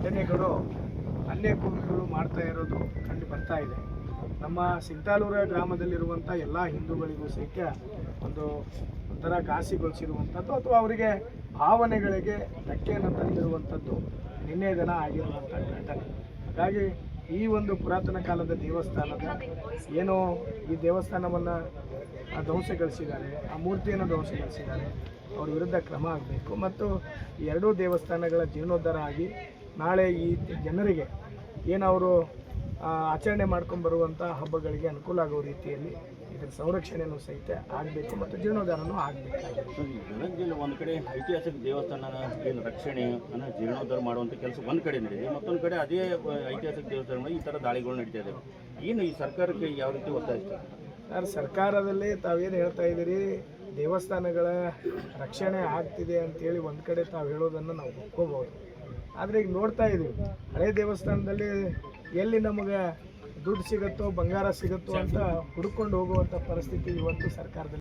ಘಟನೆಗಳು ಹಲ್ಲೆಕೋರಗಳು ಮಾಡ್ತಾ ಇರೋದು ಕಂಡು ಬರ್ತಾ ಇದೆ. ನಮ್ಮ ಸಿಗ್ತಾಲೂರ ಗ್ರಾಮದಲ್ಲಿರುವಂಥ ಎಲ್ಲ ಹಿಂದೂಗಳಿಗೂ ಸಹಿತ ಒಂಥರ ಘಾಸಿಗೊಳಿಸಿರುವಂಥದ್ದು ಅಥವಾ ಅವರಿಗೆ ಭಾವನೆಗಳಿಗೆ ಧಕ್ಕೆಯನ್ನು ತಂದಿರುವಂಥದ್ದು ನಿನ್ನೆ ದಿನ ಆಗಿರುವಂಥ ಘಟನೆ. ಹಾಗಾಗಿ ಈ ಒಂದು ಪುರಾತನ ಕಾಲದ ದೇವಸ್ಥಾನದ ಏನೋ ಈ ದೇವಸ್ಥಾನವನ್ನು ಧ್ವಂಸಗೊಳಿಸಿದ್ದಾರೆ, ಆ ಮೂರ್ತಿಯನ್ನು ಧ್ವಂಸಗೊಳಿಸಿದ್ದಾರೆ, ಅವ್ರ ವಿರುದ್ಧ ಕ್ರಮ ಆಗಬೇಕು ಮತ್ತು ಈ ಎರಡೂ ದೇವಸ್ಥಾನಗಳ ಜೀರ್ಣೋದ್ಧಾರ ಆಗಿ ನಾಳೆ ಈ ಜನರಿಗೆ ಏನವರು ಆಚರಣೆ ಮಾಡ್ಕೊಂಡ್ಬರುವಂಥ ಹಬ್ಬಗಳಿಗೆ ಅನುಕೂಲ ಆಗೋ ರೀತಿಯಲ್ಲಿ ಇದರ ಸಂರಕ್ಷಣೆಯೂ ಸಹಿತ ಆಗಬೇಕು ಮತ್ತು ಜೀರ್ಣೋದ್ಧಾರನೂ ಆಗಬೇಕಾಗಿದೆ. ಗದಗ ಒಂದು ಕಡೆ ಐತಿಹಾಸಿಕ ದೇವಸ್ಥಾನನ ಏನು ರಕ್ಷಣೆ ಅಂದರೆ ಜೀರ್ಣೋದ್ಧಾರ ಮಾಡುವಂಥ ಕೆಲಸ ಒಂದು ಕಡೆ ನಡೆದಿದೆ, ಮತ್ತೊಂದು ಕಡೆ ಅದೇ ಐತಿಹಾಸಿಕ ದೇವಸ್ಥಾನ ಈ ಥರ ದಾಳಿಗಳು ನಡೀತಾ ಇದ್ದಾವೆ. ಏನು ಈ ಸರ್ಕಾರಕ್ಕೆ ಯಾವ ರೀತಿ ಒತ್ತಾಯಿಸ್ತಾರೆ ಸರ್? ಸರ್ಕಾರದಲ್ಲಿ ತಾವೇನು ಹೇಳ್ತಾ ಇದ್ದೀರಿ, ದೇವಸ್ಥಾನಗಳ ರಕ್ಷಣೆ ಆಗ್ತಿದೆ ಅಂತೇಳಿ ಒಂದು ಕಡೆ ತಾವು ಹೇಳೋದನ್ನು ನಾವು ಒಪ್ಕೋಬೋದು. ಆದರೆ ಈಗ ನೋಡ್ತಾ ಇದ್ದೀವಿ, ಹಳೆ ದೇವಸ್ಥಾನದಲ್ಲಿ ಎಲ್ಲಿ ನಮಗೆ ದುಡ್ಡು ಸಿಗುತ್ತೋ ಬಂಗಾರ ಸಿಗುತ್ತೋ ಅಂತ ಹುಡ್ಕೊಂಡು ಹೋಗುವಂಥ ಪರಿಸ್ಥಿತಿ ಇವತ್ತು ಸರ್ಕಾರದಲ್ಲಿ